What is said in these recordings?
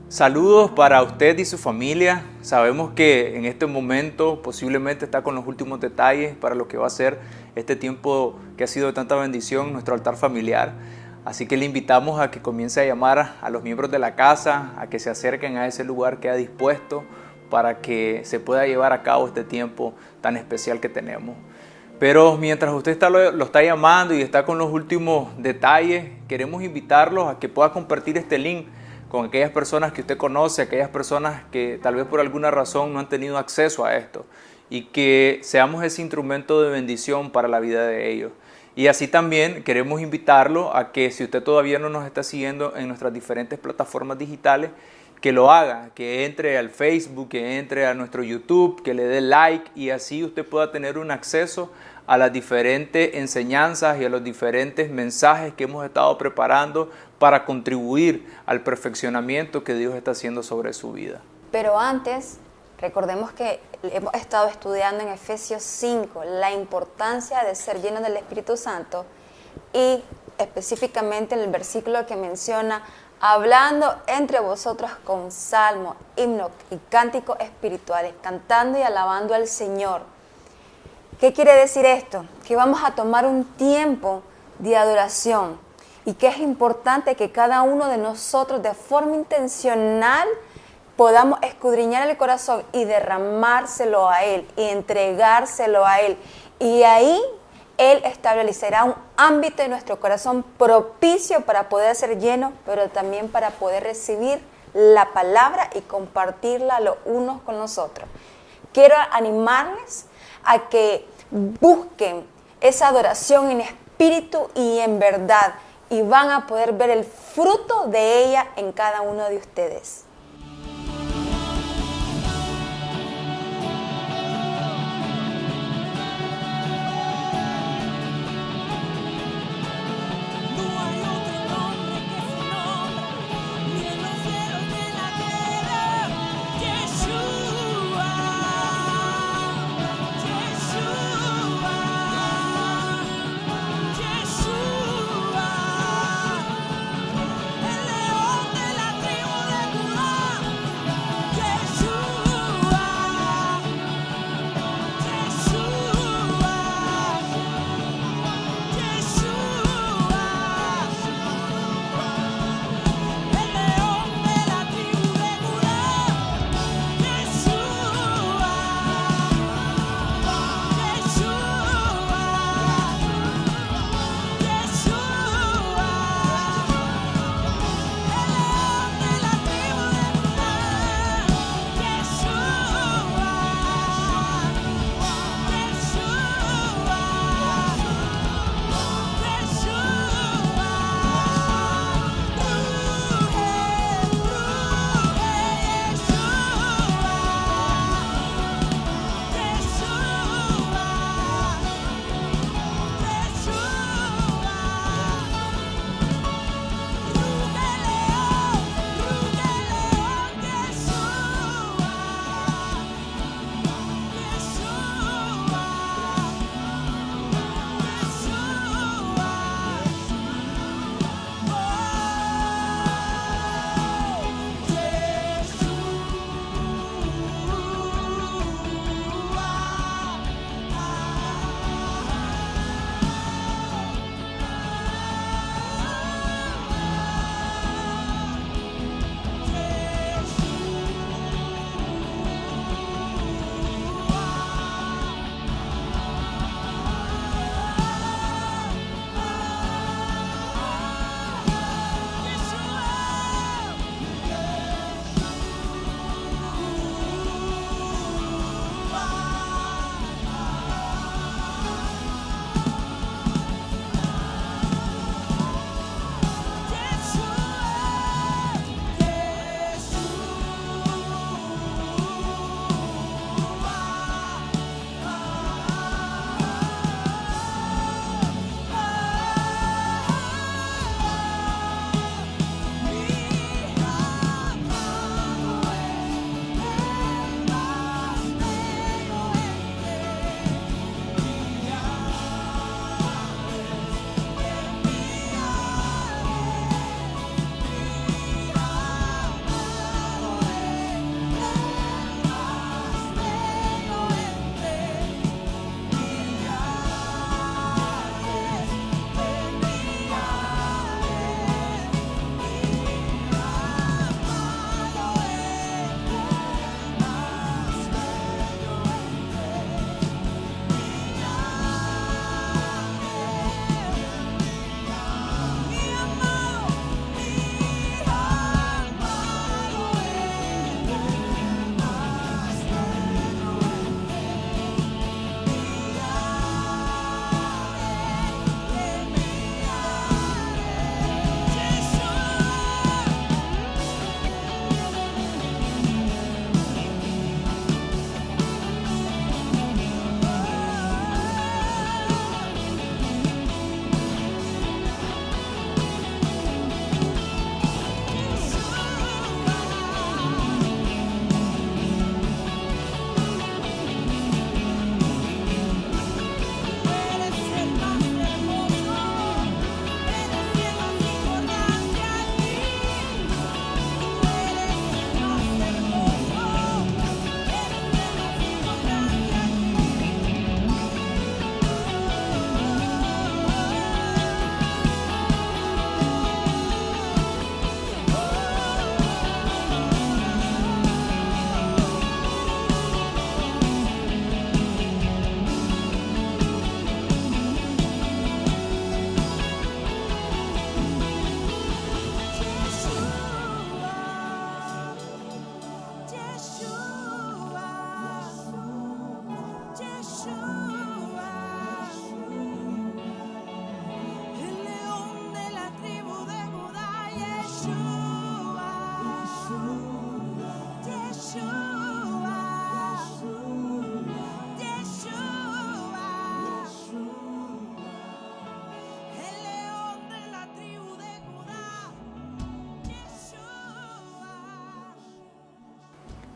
Saludos para usted y su familia. Sabemos que en este momento posiblemente está con los últimos detalles para lo que va a ser este tiempo que ha sido de tanta bendición, nuestro altar familiar. Así que le invitamos a que comience a llamar a los miembros de la casa, a que se acerquen a ese lugar que ha dispuesto para que se pueda llevar a cabo este tiempo tan especial que tenemos. Pero mientras usted lo está llamando y está con los últimos detalles, queremos invitarlos a que pueda compartir este link con aquellas personas que usted conoce, aquellas personas que tal vez por alguna razón no han tenido acceso a esto, y que seamos ese instrumento de bendición para la vida de ellos. Y así también queremos invitarlo a que, si usted todavía no nos está siguiendo en nuestras diferentes plataformas digitales, que lo haga, que entre al Facebook, que entre a nuestro YouTube, que le dé like, y así usted pueda tener un acceso a las diferentes enseñanzas y a los diferentes mensajes que hemos estado preparando para contribuir al perfeccionamiento que Dios está haciendo sobre su vida. Pero antes, recordemos que hemos estado estudiando en Efesios 5 la importancia de ser llenos del Espíritu Santo, y específicamente en el versículo que menciona: hablando entre vosotros con salmos, himnos y cánticos espirituales, cantando y alabando al Señor. ¿Qué quiere decir esto? Que vamos a tomar un tiempo de adoración, y que es importante que cada uno de nosotros de forma intencional podamos escudriñar el corazón y derramárselo a Él y entregárselo a Él. Y ahí Él establecerá un ámbito en nuestro corazón propicio para poder ser lleno, pero también para poder recibir la palabra y compartirla los unos con los otros. Quiero animarles a que busquen esa adoración en espíritu y en verdad, y van a poder ver el fruto de ella en cada uno de ustedes. El león de la tribu de Judá.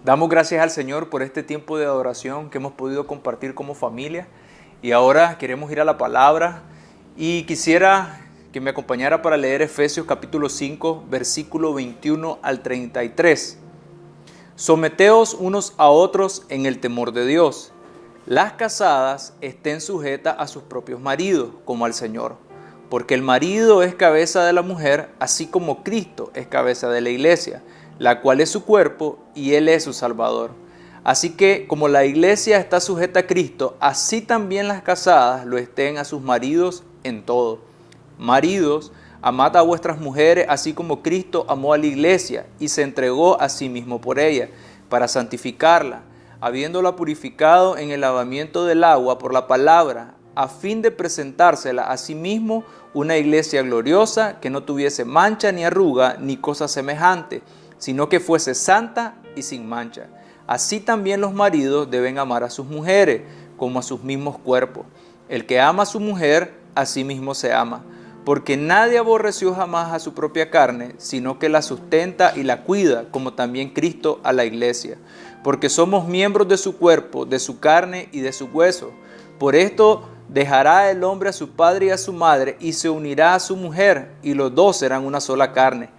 Damos gracias al Señor por este tiempo de adoración que hemos podido compartir como familia. Y ahora queremos ir a la palabra y quisiera que me acompañara para leer Efesios capítulo 5, versículo 21 al 33. Someteos unos a otros en el temor de Dios. Las casadas estén sujetas a sus propios maridos, como al Señor. Porque el marido es cabeza de la mujer, así como Cristo es cabeza de la iglesia, la cual es su cuerpo y Él es su Salvador. Así que, como la iglesia está sujeta a Cristo, así también las casadas lo estén a sus maridos en todo. Maridos, amad a vuestras mujeres, así como Cristo amó a la iglesia y se entregó a sí mismo por ella, para santificarla, habiéndola purificado en el lavamiento del agua por la palabra, a fin de presentársela a sí mismo una iglesia gloriosa, que no tuviese mancha ni arruga ni cosa semejante, sino que fuese santa y sin mancha. Así también los maridos deben amar a sus mujeres, como a sus mismos cuerpos. El que ama a su mujer, a sí mismo se ama. Porque nadie aborreció jamás a su propia carne, sino que la sustenta y la cuida, como también Cristo a la iglesia. Porque somos miembros de su cuerpo, de su carne y de su hueso. Por esto dejará el hombre a su padre y a su madre, y se unirá a su mujer, y los dos serán una sola carne.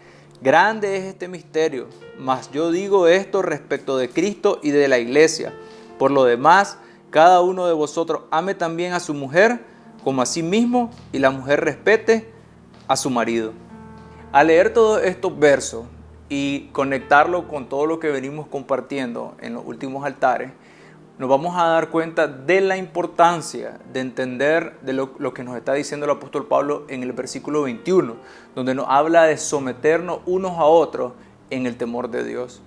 Grande es este misterio, mas yo digo esto respecto de Cristo y de la iglesia. Por lo demás, cada uno de vosotros ame también a su mujer como a sí mismo, y la mujer respete a su marido. Al leer todos estos versos y conectarlo con todo lo que venimos compartiendo en los últimos altares, nos vamos a dar cuenta de la importancia de entender de lo que nos está diciendo el apóstol Pablo en el versículo 21, donde nos habla de someternos unos a otros en el temor de Dios,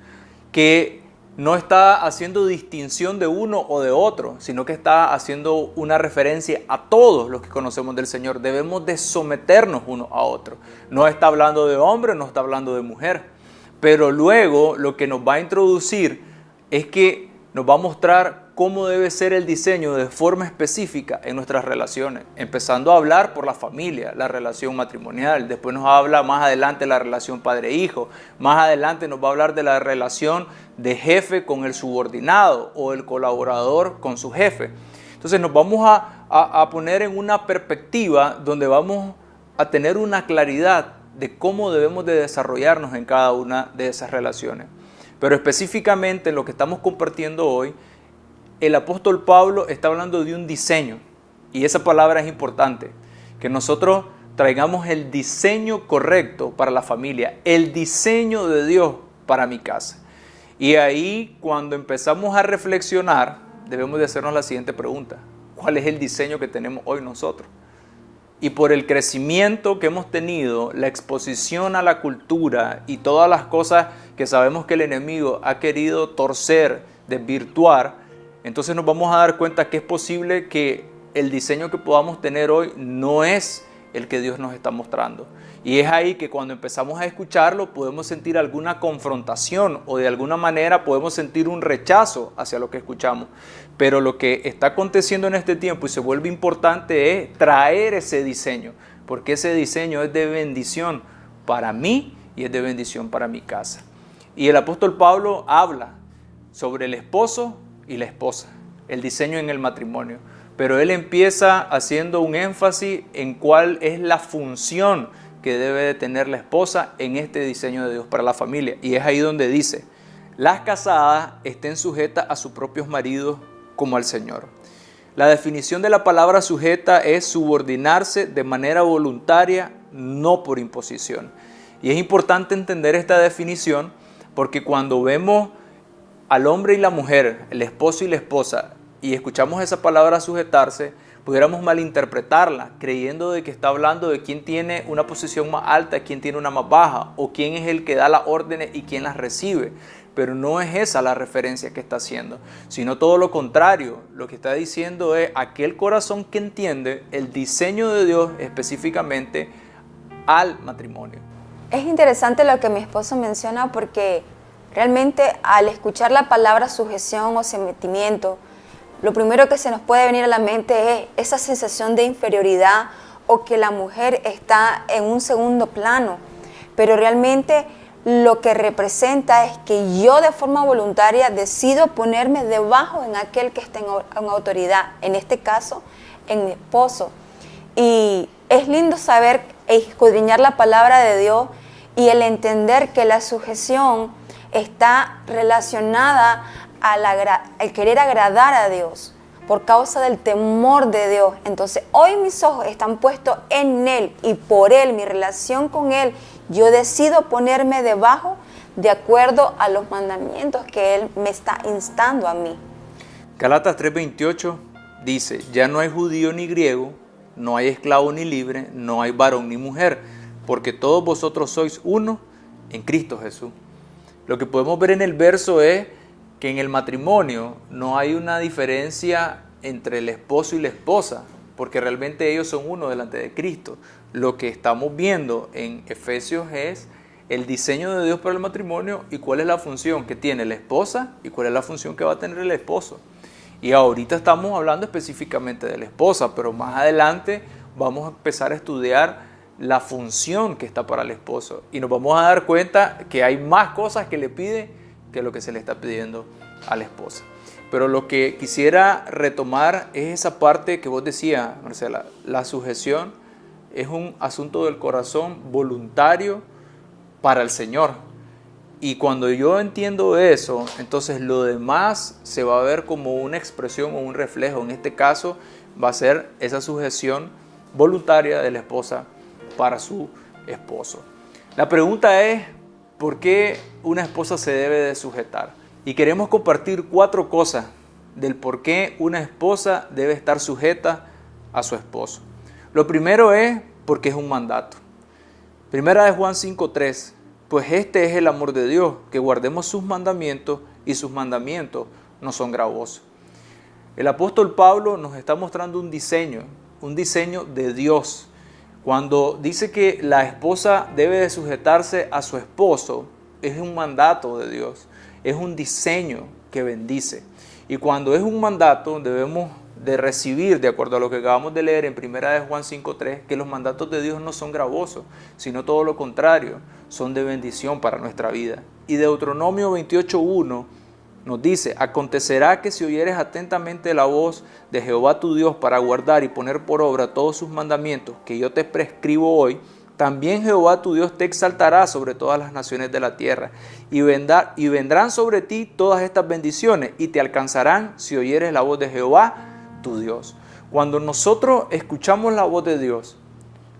que no está haciendo distinción de uno o de otro, sino que está haciendo una referencia a todos los que conocemos del Señor. Debemos de someternos unos a otros. No está hablando de hombre, no está hablando de mujer, pero luego lo que nos va a introducir es que nos va a mostrar cómo debe ser el diseño de forma específica en nuestras relaciones, empezando a hablar por la familia, la relación matrimonial, después nos habla más adelante la relación padre-hijo, más adelante nos va a hablar de la relación de jefe con el subordinado o el colaborador con su jefe. Entonces nos vamos a poner en una perspectiva donde vamos a tener una claridad de cómo debemos de desarrollarnos en cada una de esas relaciones. Pero específicamente en lo que estamos compartiendo hoy, el apóstol Pablo está hablando de un diseño, y esa palabra es importante, que nosotros traigamos el diseño correcto para la familia, el diseño de Dios para mi casa. Y ahí, cuando empezamos a reflexionar, debemos de hacernos la siguiente pregunta: ¿cuál es el diseño que tenemos hoy nosotros? Y por el crecimiento que hemos tenido, la exposición a la cultura y todas las cosas que sabemos que el enemigo ha querido torcer, desvirtuar, entonces nos vamos a dar cuenta que es posible que el diseño que podamos tener hoy no es el que Dios nos está mostrando. Y es ahí que cuando empezamos a escucharlo podemos sentir alguna confrontación o de alguna manera podemos sentir un rechazo hacia lo que escuchamos. Pero lo que está aconteciendo en este tiempo y se vuelve importante es traer ese diseño, porque ese diseño es de bendición para mí y es de bendición para mi casa. Y el apóstol Pablo habla sobre el esposo y la esposa, el diseño en el matrimonio. Pero él empieza haciendo un énfasis en cuál es la función que debe de tener la esposa en este diseño de Dios para la familia. Y es ahí donde dice: las casadas estén sujetas a sus propios maridos como al Señor. La definición de la palabra sujeta es subordinarse de manera voluntaria, no por imposición. Y es importante entender esta definición porque cuando vemos al hombre y la mujer, el esposo y la esposa, y escuchamos esa palabra sujetarse, pudiéramos malinterpretarla, creyendo de que está hablando de quién tiene una posición más alta, quién tiene una más baja, o quién es el que da las órdenes y quién las recibe. Pero no es esa la referencia que está haciendo, sino todo lo contrario. Lo que está diciendo es aquel corazón que entiende el diseño de Dios específicamente al matrimonio. Es interesante lo que mi esposo menciona porque realmente al escuchar la palabra sujeción o sometimiento, lo primero que se nos puede venir a la mente es esa sensación de inferioridad o que la mujer está en un segundo plano. Pero realmente lo que representa es que yo de forma voluntaria decido ponerme debajo en aquel que está en autoridad, en este caso, en mi esposo. Y es lindo saber escudriñar la palabra de Dios y el entender que la sujeción está relacionada al querer agradar a Dios por causa del temor de Dios. Entonces, hoy mis ojos están puestos en Él y por Él, mi relación con Él, yo decido ponerme debajo de acuerdo a los mandamientos que Él me está instando a mí. Gálatas 3:28 dice, ya no hay judío ni griego, no hay esclavo ni libre, no hay varón ni mujer, porque todos vosotros sois uno en Cristo Jesús. Lo que podemos ver en el verso es que en el matrimonio no hay una diferencia entre el esposo y la esposa, porque realmente ellos son uno delante de Cristo. Lo que estamos viendo en Efesios es el diseño de Dios para el matrimonio y cuál es la función que tiene la esposa y cuál es la función que va a tener el esposo. Y ahorita estamos hablando específicamente de la esposa, pero más adelante vamos a empezar a estudiar la función que está para el esposo y nos vamos a dar cuenta que hay más cosas que le pide que lo que se le está pidiendo a la esposa. Pero lo que quisiera retomar es esa parte que vos decías, Marcela, la sujeción es un asunto del corazón voluntario para el Señor. Y cuando yo entiendo eso, entonces lo demás se va a ver como una expresión o un reflejo. En este caso va a ser esa sujeción voluntaria de la esposa para su esposo. La pregunta es, ¿por qué una esposa se debe de sujetar? Y queremos compartir 4 cosas del por qué una esposa debe estar sujeta a su esposo. Lo primero es porque es un mandato. Primera de Juan 5:3, pues este es el amor de Dios, que guardemos sus mandamientos y sus mandamientos no son gravosos. El apóstol Pablo nos está mostrando un diseño de Dios. Cuando dice que la esposa debe de sujetarse a su esposo, es un mandato de Dios, es un diseño que bendice. Y cuando es un mandato, debemos de recibir, de acuerdo a lo que acabamos de leer en 1 de Juan 5:3, que los mandatos de Dios no son gravosos, sino todo lo contrario, son de bendición para nuestra vida. Y Deuteronomio 28:1 nos dice, acontecerá que si oyeres atentamente la voz de Jehová tu Dios para guardar y poner por obra todos sus mandamientos que yo te prescribo hoy, también Jehová tu Dios te exaltará sobre todas las naciones de la tierra y vendrán sobre ti todas estas bendiciones y te alcanzarán si oyeres la voz de Jehová tu Dios. Cuando nosotros escuchamos la voz de Dios,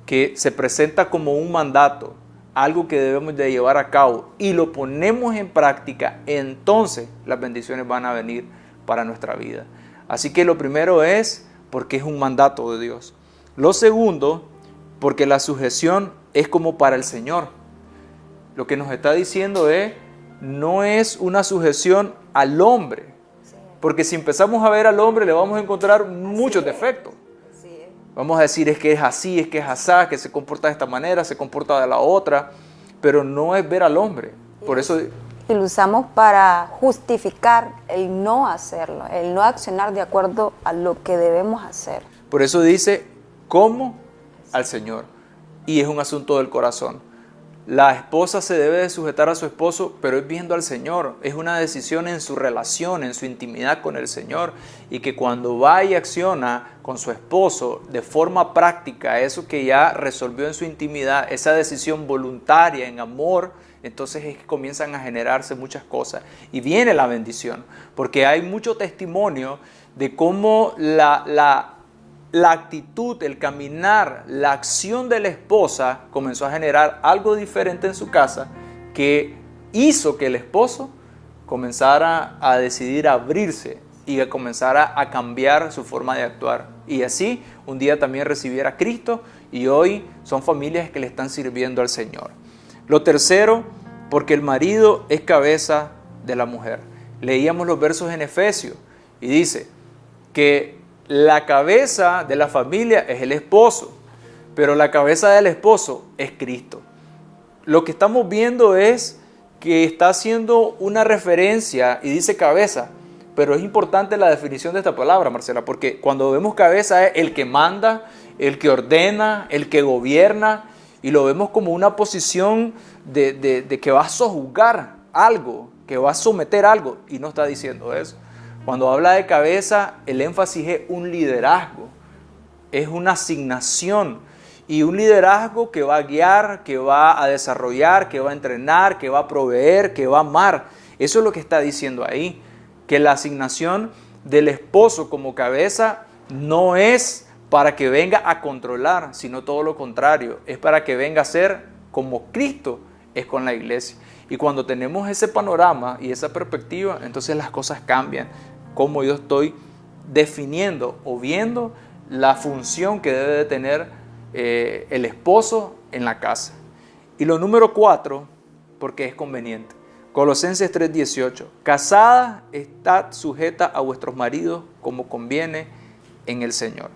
que se presenta como un mandato, algo que debemos de llevar a cabo y lo ponemos en práctica, entonces las bendiciones van a venir para nuestra vida. Así que lo primero es porque es un mandato de Dios. Lo segundo, porque la sujeción es como para el Señor. Lo que nos está diciendo es, no es una sujeción al hombre, porque si empezamos a ver al hombre le vamos a encontrar muchos defectos. Vamos a decir, es que es así, es que es asá, que se comporta de esta manera, se comporta de la otra, pero no es ver al hombre. Por eso... Y lo usamos para justificar el no hacerlo, el no accionar de acuerdo a lo que debemos hacer. Por eso dice, ¿cómo? Al Señor. Y es un asunto del corazón. La esposa se debe de sujetar a su esposo, pero es viendo al Señor. Es una decisión en su relación, en su intimidad con el Señor. Y que cuando va y acciona con su esposo de forma práctica, eso que ya resolvió en su intimidad, esa decisión voluntaria, en amor, entonces es que comienzan a generarse muchas cosas. Y viene la bendición, porque hay mucho testimonio de cómo la actitud, el caminar, la acción de la esposa comenzó a generar algo diferente en su casa que hizo que el esposo comenzara a decidir abrirse y que comenzara a cambiar su forma de actuar. Y así un día también recibiera a Cristo y hoy son familias que le están sirviendo al Señor. Lo tercero, porque el marido es cabeza de la mujer. Leíamos los versos en Efesios y dice que la cabeza de la familia es el esposo, pero la cabeza del esposo es Cristo. Lo que estamos viendo es que está haciendo una referencia y dice cabeza, pero es importante la definición de esta palabra, Marcela, porque cuando vemos cabeza es el que manda, el que ordena, el que gobierna, y lo vemos como una posición de que va a sojuzgar algo, que va a someter algo, y no está diciendo eso. Cuando habla de cabeza, el énfasis es un liderazgo, es una asignación, y un liderazgo que va a guiar, que va a desarrollar, que va a entrenar, que va a proveer, que va a amar. Eso es lo que está diciendo ahí, que la asignación del esposo como cabeza no es para que venga a controlar, sino todo lo contrario, es para que venga a ser como Cristo es con la iglesia. Y cuando tenemos ese panorama y esa perspectiva, entonces las cosas cambian, como yo estoy definiendo o viendo la función que debe de tener el esposo en la casa. Y lo número 4, porque es conveniente, Colosenses 3:18, casada, estad sujeta a vuestros maridos como conviene en el Señor.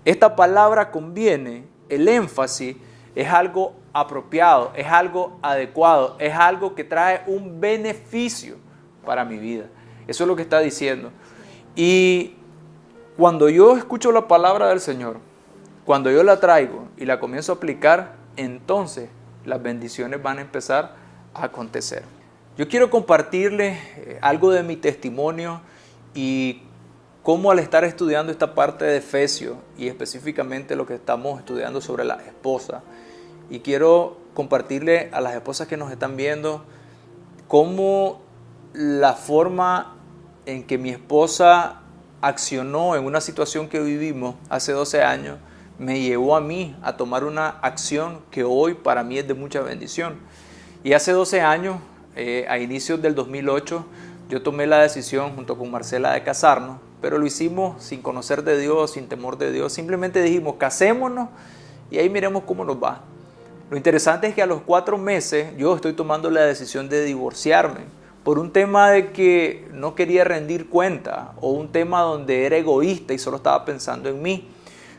Esta palabra conviene, el énfasis es algo apropiado, es algo adecuado, es algo que trae un beneficio para mi vida. Eso es lo que está diciendo. Y cuando yo escucho la palabra del Señor, cuando yo la traigo y la comienzo a aplicar, entonces las bendiciones van a empezar a acontecer. Yo quiero compartirles algo de mi testimonio y cómo al estar estudiando esta parte de Efesios y específicamente lo que estamos estudiando sobre la esposa, y quiero compartirle a las esposas que nos están viendo cómo la forma en que mi esposa accionó en una situación que vivimos hace 12 años me llevó a mí a tomar una acción que hoy para mí es de mucha bendición. Y hace 12 años, a inicios del 2008, yo tomé la decisión junto con Marcela de casarnos, pero lo hicimos sin conocer de Dios, sin temor de Dios. Simplemente dijimos, casémonos y ahí miremos cómo nos va. Lo interesante es que a los 4 meses yo estoy tomando la decisión de divorciarme por un tema de que no quería rendir cuenta o un tema donde era egoísta y solo estaba pensando en mí.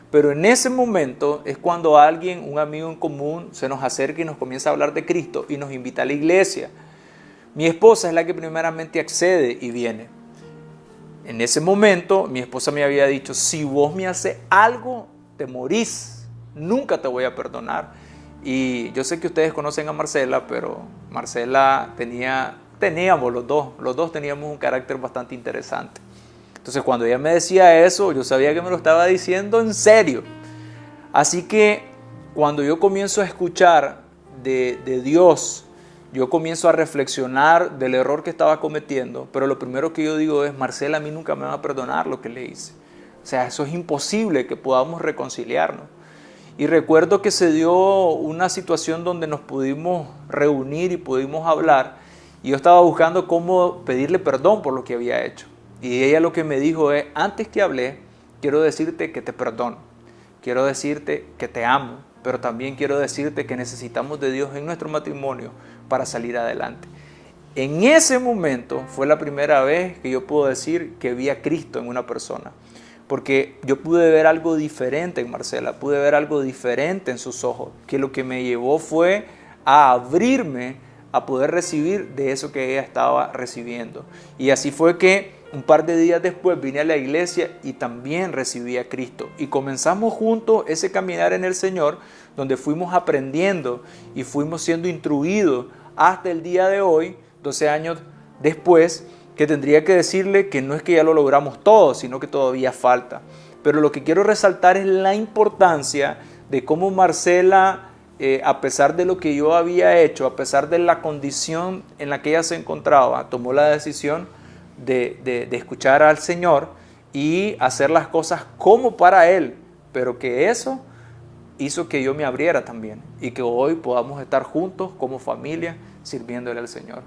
Pero en ese momento es cuando alguien, un amigo en común, se nos acerca y nos comienza a hablar de Cristo y nos invita a la iglesia. Mi esposa es la que primeramente accede y viene. En ese momento mi esposa me había dicho, si vos me haces algo, te morís, nunca te voy a perdonar. Y yo sé que ustedes conocen a Marcela, pero Marcela teníamos los dos teníamos un carácter bastante interesante. Entonces cuando ella me decía eso, yo sabía que me lo estaba diciendo en serio. Así que cuando yo comienzo a escuchar de Dios, yo comienzo a reflexionar del error que estaba cometiendo, pero lo primero que yo digo es, Marcela a mí nunca me va a perdonar lo que le hice. O sea, eso es imposible que podamos reconciliarnos. Y recuerdo que se dio una situación donde nos pudimos reunir y pudimos hablar, y yo estaba buscando cómo pedirle perdón por lo que había hecho. Y ella lo que me dijo es, antes que hablé, quiero decirte que te perdono, quiero decirte que te amo, pero también quiero decirte que necesitamos de Dios en nuestro matrimonio para salir adelante. En ese momento fue la primera vez que yo puedo decir que vi a Cristo en una persona, porque yo pude ver algo diferente en Marcela, pude ver algo diferente en sus ojos, que lo que me llevó fue a abrirme a poder recibir de eso que ella estaba recibiendo. Y así fue que un par de días después vine a la iglesia y también recibí a Cristo. Y comenzamos juntos ese caminar en el Señor, donde fuimos aprendiendo y fuimos siendo instruidos hasta el día de hoy, 12 años después, que tendría que decirle que no es que ya lo logramos todo, sino que todavía falta. Pero lo que quiero resaltar es la importancia de cómo Marcela, a pesar de lo que yo había hecho, a pesar de la condición en la que ella se encontraba, tomó la decisión de escuchar al Señor y hacer las cosas como para Él, pero que eso hizo que yo me abriera también y que hoy podamos estar juntos como familia sirviéndole al Señor.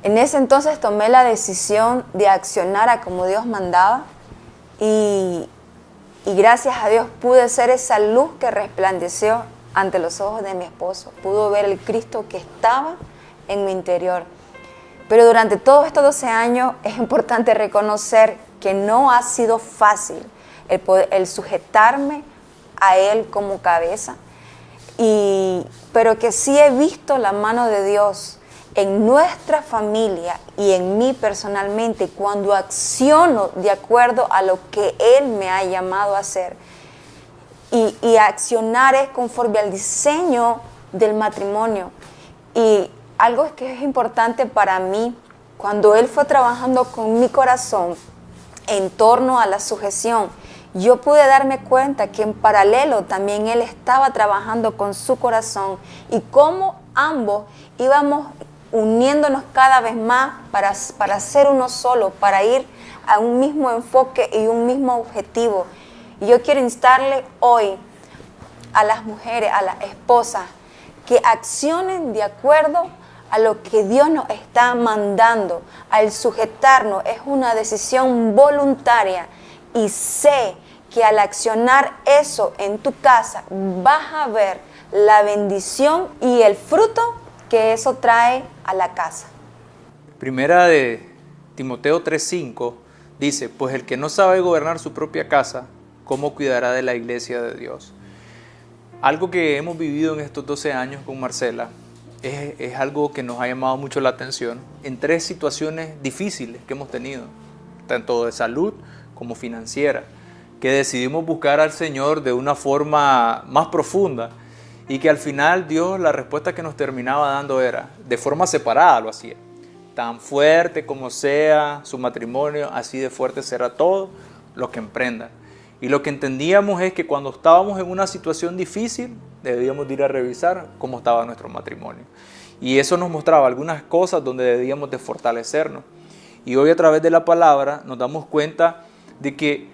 En ese entonces tomé la decisión de accionar a como Dios mandaba y gracias a Dios pude ser esa luz que resplandeció ante los ojos de mi esposo. Pudo ver el Cristo que estaba en mi interior. Pero durante todos estos 12 años es importante reconocer que no ha sido fácil el sujetarme a Él como cabeza, pero que sí he visto la mano de Dios en nuestra familia y en mí personalmente cuando acciono de acuerdo a lo que Él me ha llamado a hacer. y accionar es conforme al diseño del matrimonio. Y algo que es importante para mí, cuando Él fue trabajando con mi corazón en torno a la sujeción, yo pude darme cuenta que en paralelo también Él estaba trabajando con su corazón y cómo ambos íbamos uniéndonos cada vez más para ser uno solo, para ir a un mismo enfoque y un mismo objetivo. Y yo quiero instarle hoy a las mujeres, a las esposas, que accionen de acuerdo a lo que Dios nos está mandando. Al sujetarnos es una decisión voluntaria, y sé que al accionar eso en tu casa vas a ver la bendición y el fruto que eso trae a la casa. Primera de Timoteo 3:5 dice, pues el que no sabe gobernar su propia casa, ¿cómo cuidará de la iglesia de Dios? Algo que hemos vivido en estos 12 años con Marcela es algo que nos ha llamado mucho la atención en 3 situaciones difíciles que hemos tenido, tanto de salud como financiera, que decidimos buscar al Señor de una forma más profunda y que al final Dios, la respuesta que nos terminaba dando era, de forma separada lo hacía, tan fuerte como sea su matrimonio, así de fuerte será todo lo que emprendan. Y lo que entendíamos es que cuando estábamos en una situación difícil, debíamos ir a revisar cómo estaba nuestro matrimonio. Y eso nos mostraba algunas cosas donde debíamos de fortalecernos. Y hoy a través de la palabra nos damos cuenta de que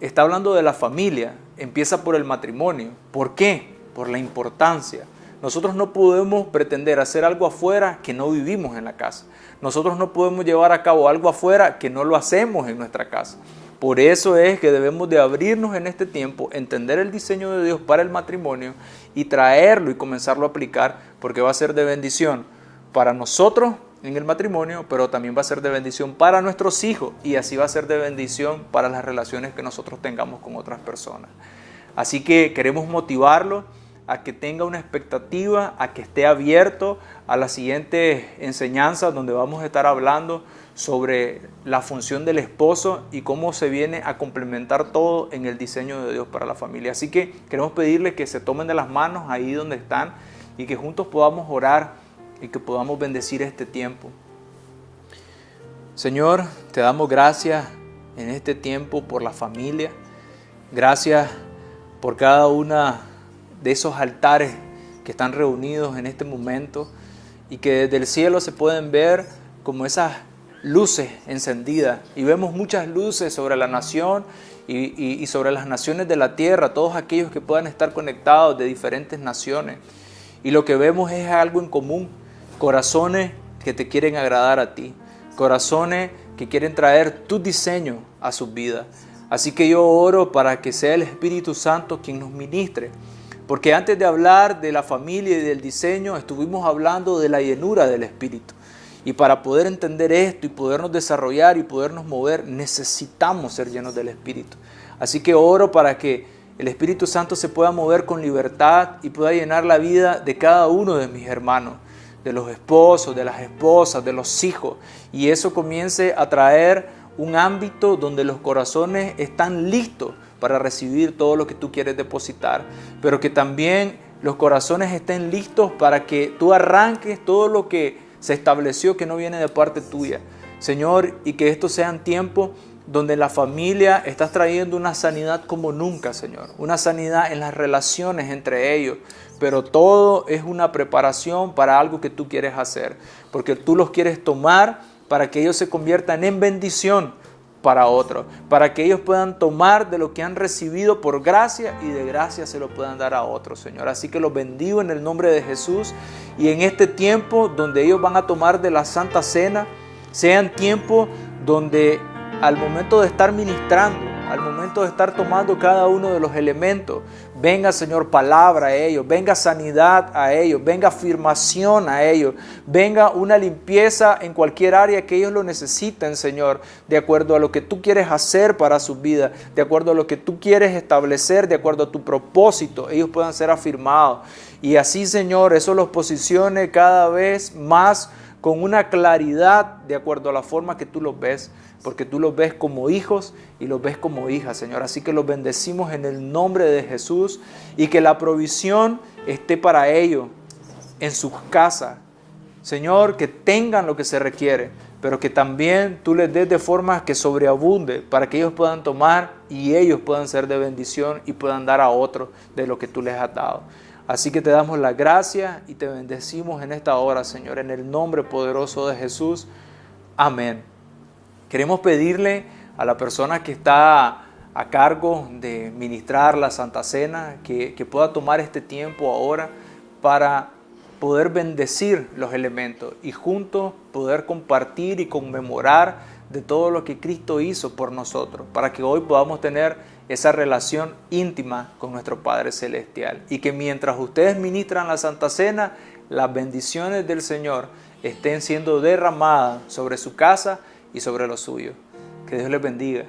está hablando de la familia, empieza por el matrimonio. ¿Por qué? Por la importancia. Nosotros no podemos pretender hacer algo afuera que no vivimos en la casa. Nosotros no podemos llevar a cabo algo afuera que no lo hacemos en nuestra casa. Por eso es que debemos de abrirnos en este tiempo, entender el diseño de Dios para el matrimonio y traerlo y comenzarlo a aplicar, porque va a ser de bendición para nosotros en el matrimonio, pero también va a ser de bendición para nuestros hijos y así va a ser de bendición para las relaciones que nosotros tengamos con otras personas. Así que queremos motivarlo a que tenga una expectativa, a que esté abierto a las siguientes enseñanzas donde vamos a estar hablando sobre la función del esposo y cómo se viene a complementar todo en el diseño de Dios para la familia. Así que queremos pedirles que se tomen de las manos ahí donde están y que juntos podamos orar y que podamos bendecir este tiempo. Señor, te damos gracias en este tiempo por la familia. Gracias por cada una de esos altares que están reunidos en este momento y que desde el cielo se pueden ver como esas luces encendidas y vemos muchas luces sobre la nación y sobre las naciones de la tierra, todos aquellos que puedan estar conectados de diferentes naciones, y lo que vemos es algo en común, corazones que te quieren agradar a ti, corazones que quieren traer tu diseño a sus vidas. Así que yo oro para que sea el Espíritu Santo quien nos ministre, porque antes de hablar de la familia y del diseño estuvimos hablando de la llenura del Espíritu. Y para poder entender esto y podernos desarrollar y podernos mover, necesitamos ser llenos del Espíritu. Así que oro para que el Espíritu Santo se pueda mover con libertad y pueda llenar la vida de cada uno de mis hermanos, de los esposos, de las esposas, de los hijos. Y eso comience a traer un ámbito donde los corazones están listos para recibir todo lo que tú quieres depositar, pero que también los corazones estén listos para que tú arranques todo lo que se estableció que no viene de parte tuya, Señor, y que estos sean tiempos donde la familia estás trayendo una sanidad como nunca, Señor, una sanidad en las relaciones entre ellos, pero todo es una preparación para algo que tú quieres hacer, porque tú los quieres tomar para que ellos se conviertan en bendición para otros, para que ellos puedan tomar de lo que han recibido por gracia y de gracia se lo puedan dar a otros, Señor. Así que los bendigo en el nombre de Jesús, y en este tiempo donde ellos van a tomar de la Santa Cena, sean tiempos donde al momento de estar ministrando, al momento de estar tomando cada uno de los elementos, venga, Señor, palabra a ellos, venga sanidad a ellos, venga afirmación a ellos, venga una limpieza en cualquier área que ellos lo necesiten, Señor, de acuerdo a lo que tú quieres hacer para sus vidas, de acuerdo a lo que tú quieres establecer, de acuerdo a tu propósito, ellos puedan ser afirmados. Y así, Señor, eso los posicione cada vez más con una claridad de acuerdo a la forma que tú los ves, porque tú los ves como hijos y los ves como hijas, Señor. Así que los bendecimos en el nombre de Jesús y que la provisión esté para ellos en sus casas. Señor, que tengan lo que se requiere, pero que también tú les des de forma que sobreabunde para que ellos puedan tomar y ellos puedan ser de bendición y puedan dar a otros de lo que tú les has dado. Así que te damos las gracias y te bendecimos en esta hora, Señor, en el nombre poderoso de Jesús. Amén. Queremos pedirle a la persona que está a cargo de ministrar la Santa Cena que pueda tomar este tiempo ahora para poder bendecir los elementos y juntos poder compartir y conmemorar de todo lo que Cristo hizo por nosotros, para que hoy podamos tener esa relación íntima con nuestro Padre Celestial y que mientras ustedes ministran la Santa Cena, las bendiciones del Señor estén siendo derramadas sobre su casa y sobre lo suyo. Que Dios les bendiga.